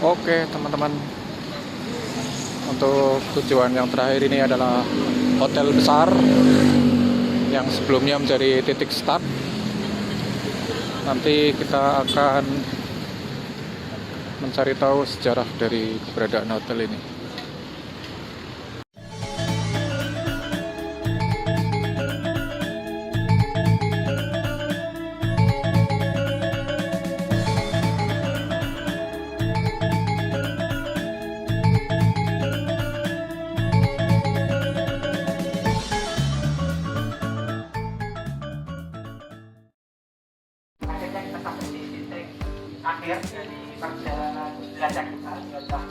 Oke teman-teman, untuk tujuan yang terakhir ini adalah hotel besar yang sebelumnya menjadi titik start. Nanti kita akan mencari tahu sejarah dari keberadaan hotel ini. Akhir dari perjalanan jelajah kita, jelajah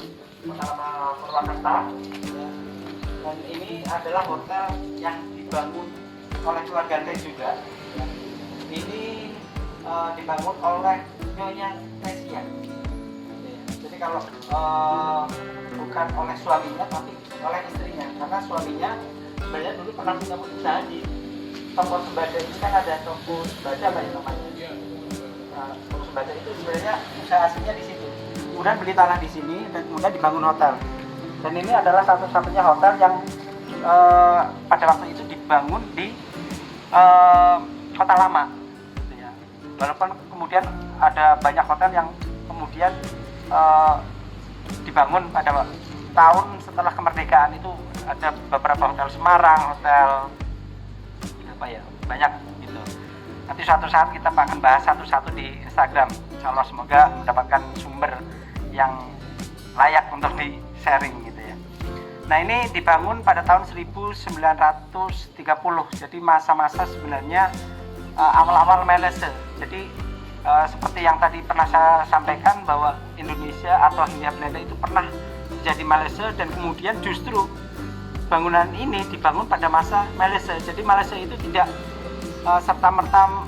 utama Purwakarta. Dan ini adalah hotel yang dibangun oleh keluarga saya juga. Ini dibangun oleh Nyonya Tesia. Jadi kalau bukan oleh suaminya tapi oleh istrinya, karena suaminya sebenarnya dulu pernah punya usaha di toko sembada. Ini kan ada toko sembada apa ya namanya? Toko sembada itu sebenarnya usaha aslinya di situ. Kemudian beli tanah di sini dan kemudian dibangun hotel. Dan ini adalah satu-satunya hotel yang pada waktu itu dibangun di kota lama. Ya. Walaupun kemudian ada banyak hotel yang kemudian dibangun pada tahun setelah kemerdekaan. Itu ada beberapa hotel Semarang, hotel apa ya, banyak gitu. Nanti suatu saat kita akan bahas satu-satu di Instagram. Insya Allah semoga mendapatkan sumber yang layak untuk di sharing gitu ya. Nah, ini dibangun pada tahun 1930. Jadi masa-masa sebenarnya awal-awal Malaysia. Jadi seperti yang tadi pernah saya sampaikan bahwa Indonesia atau Hindia Belanda itu pernah jadi Malaysia, dan kemudian justru bangunan ini dibangun pada masa Malaysia. Jadi Malaysia itu tidak serta-merta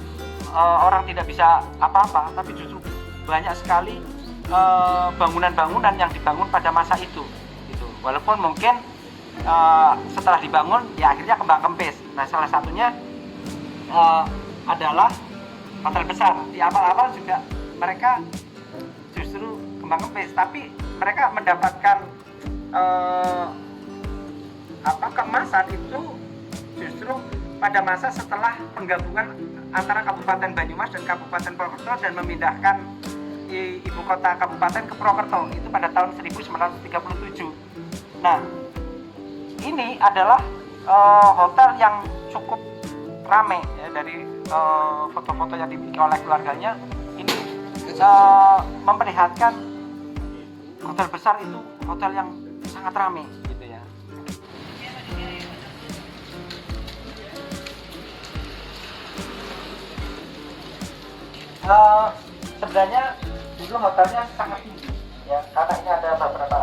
orang tidak bisa apa-apa, tapi justru banyak sekali bangunan-bangunan yang dibangun pada masa itu gitu. Walaupun mungkin setelah dibangun ya akhirnya kembang kempis. Nah, salah satunya adalah hotel besar. Di awal-awal juga mereka justru kembang kempis, tapi mereka mendapatkan keemasan itu justru pada masa setelah penggabungan antara Kabupaten Banyumas dan Kabupaten Purwokerto dan memindahkan ibu kota kabupaten ke Purwokerto itu pada tahun 1937. Nah, ini adalah hotel yang cukup ramai ya, dari foto-foto yang dimiliki oleh keluarganya. Ini memperlihatkan hotel besar itu hotel yang sangat ramai gitu ya. Sebenarnya dulu hotelnya sangat tinggi ya, karena ini ada beberapa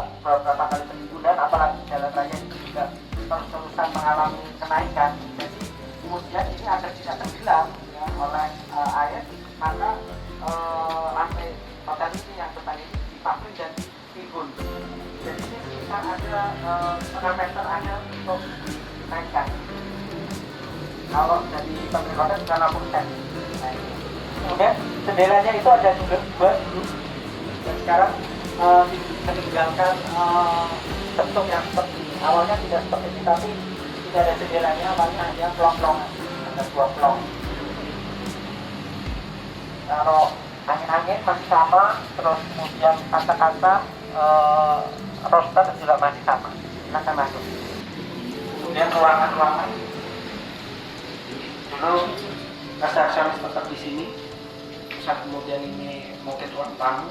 kali penimbunan, apalagi jalan raya itu juga terus-terusan mengalami kenaikan. Jadi kemudian ini agar tidak tenggelam ya, oleh air, maka lantai hotel ini yang depan ini dipapri dan ditimbun. Jadi ini sekitar ada setengah meter ada untuk dinaikkan. Kalau dari pemilik hotel sudah 60 cm. Kemudian jendelanya itu ada dua dulu, dan sekarang meninggalkan bentuk yang seperti ini. Awalnya tidak seperti ini, tapi tidak ada jendelanya, awalnya hanya pelong-pelong, ada dua pelong. Kalau angin-angin masih sama, terus kemudian kaca-kaca roster juga masih sama. Silakan masuk. Kemudian ruangan-ruangan dulu resepsionis tetap di sini. Terus kemudian ini mungkin ruang tamu.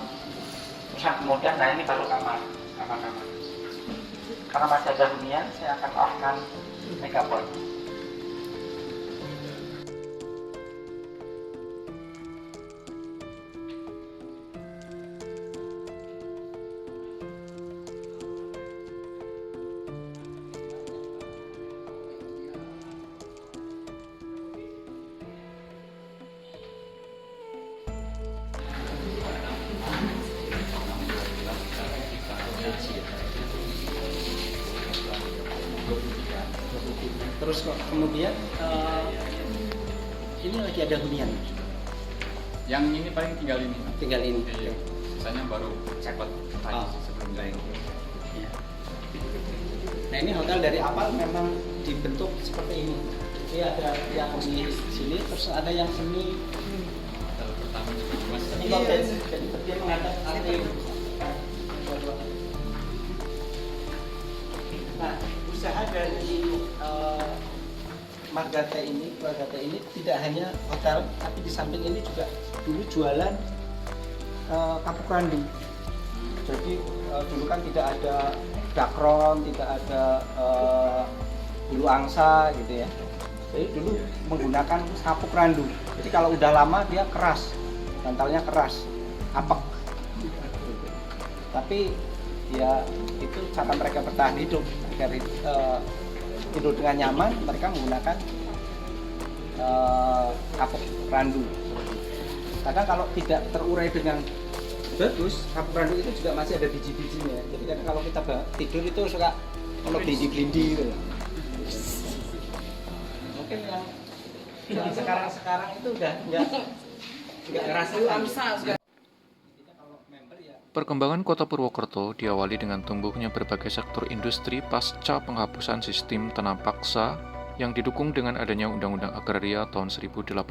Terus kemudian, nah ini baru kamar. Karena masih ada hunian, saya akan off-kan megaport. Terus kemudian ini lagi ada hunian. Yang ini paling tinggal ini. Tinggal ini. Iya. Sisanya baru cepat. tradisi sebelumnya. baik. Ya. Nah ini hotel dari awal memang dibentuk seperti ini. Jadi ada yang di sini, terus ada yang semi Hotel pertama Mas. semi cottage. Jadi dia menghadap atrium. Nah, usaha dari Margate ini tidak hanya hotel, tapi di samping ini juga dulu jualan kapuk randu. Jadi dulu kan tidak ada dakron, tidak ada bulu angsa gitu ya. Jadi dulu menggunakan kapuk randu. Jadi kalau udah lama dia keras, bantalnya keras, apek. Tapi ya itu cara mereka bertahan hidup agar hidup dengan nyaman. Mereka menggunakan kapuk randu. Kadang kalau tidak terurai dengan bagus, kapuk randu itu juga masih ada biji-bijinya. Jadi kadang kalau kita tidur itu suka ono bindi-bindi gitu. Mungkin yang sekarang itu udah nggak ngerasa Perkembangan kota Purwokerto diawali dengan tumbuhnya berbagai sektor industri pasca penghapusan sistem tanah paksa yang didukung dengan adanya Undang-Undang Agraria tahun 1890.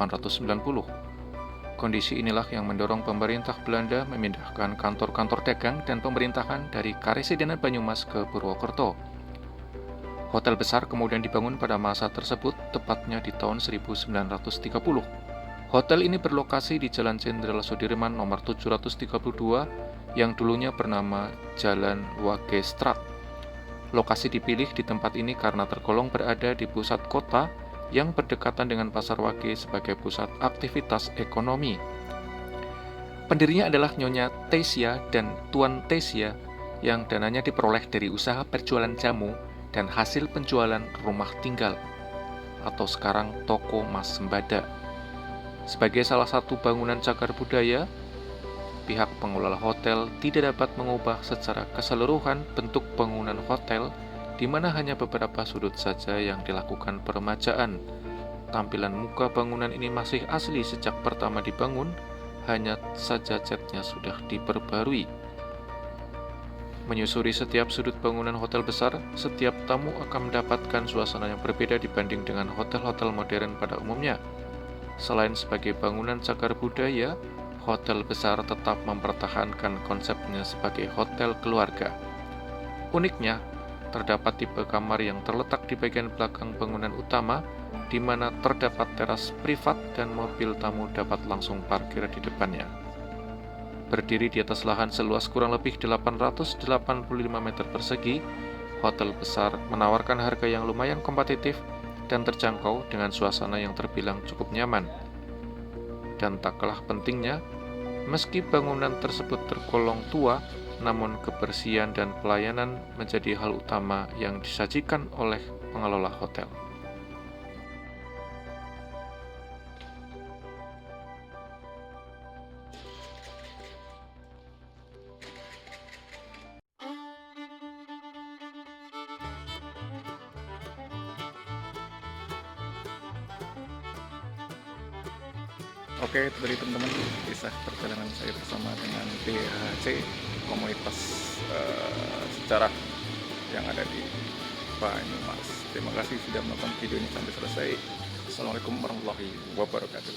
Kondisi inilah yang mendorong pemerintah Belanda memindahkan kantor-kantor dagang dan pemerintahan dari Karesidenan Banyumas ke Purwokerto. Hotel besar kemudian dibangun pada masa tersebut, tepatnya di tahun 1930. Hotel ini berlokasi di Jalan Jenderal Sudirman nomor 732 yang dulunya bernama Jalan Wagestrat. Lokasi dipilih di tempat ini karena tergolong berada di pusat kota yang berdekatan dengan Pasar Wage sebagai pusat aktivitas ekonomi. Pendirinya adalah Nyonya Tesia dan Tuan Tesia yang dananya diperoleh dari usaha perjualan jamu dan hasil penjualan rumah tinggal atau sekarang toko Mas Sembada. Sebagai salah satu bangunan cagar budaya, pihak pengelola hotel tidak dapat mengubah secara keseluruhan bentuk bangunan hotel, di mana hanya beberapa sudut saja yang dilakukan peremajaan. Tampilan muka bangunan ini masih asli sejak pertama dibangun, hanya saja catnya sudah diperbarui. Menyusuri setiap sudut bangunan hotel besar, setiap tamu akan mendapatkan suasana yang berbeda dibanding dengan hotel-hotel modern pada umumnya. Selain sebagai bangunan cagar budaya, hotel besar tetap mempertahankan konsepnya sebagai hotel keluarga. Uniknya, terdapat tipe kamar yang terletak di bagian belakang bangunan utama, di mana terdapat teras privat dan mobil tamu dapat langsung parkir di depannya. Berdiri di atas lahan seluas kurang lebih 885 meter persegi, hotel besar menawarkan harga yang lumayan kompetitif dan terjangkau dengan suasana yang terbilang cukup nyaman. Dan tak kalah pentingnya, meski bangunan tersebut tergolong tua, namun kebersihan dan pelayanan menjadi hal utama yang disajikan oleh pengelola hotel. Oke, itu tadi teman-teman kisah perjalanan saya bersama dengan BHC, komunitas sejarah yang ada di Banyumas. Terima kasih sudah menonton video ini sampai selesai. Assalamualaikum warahmatullahi wabarakatuh.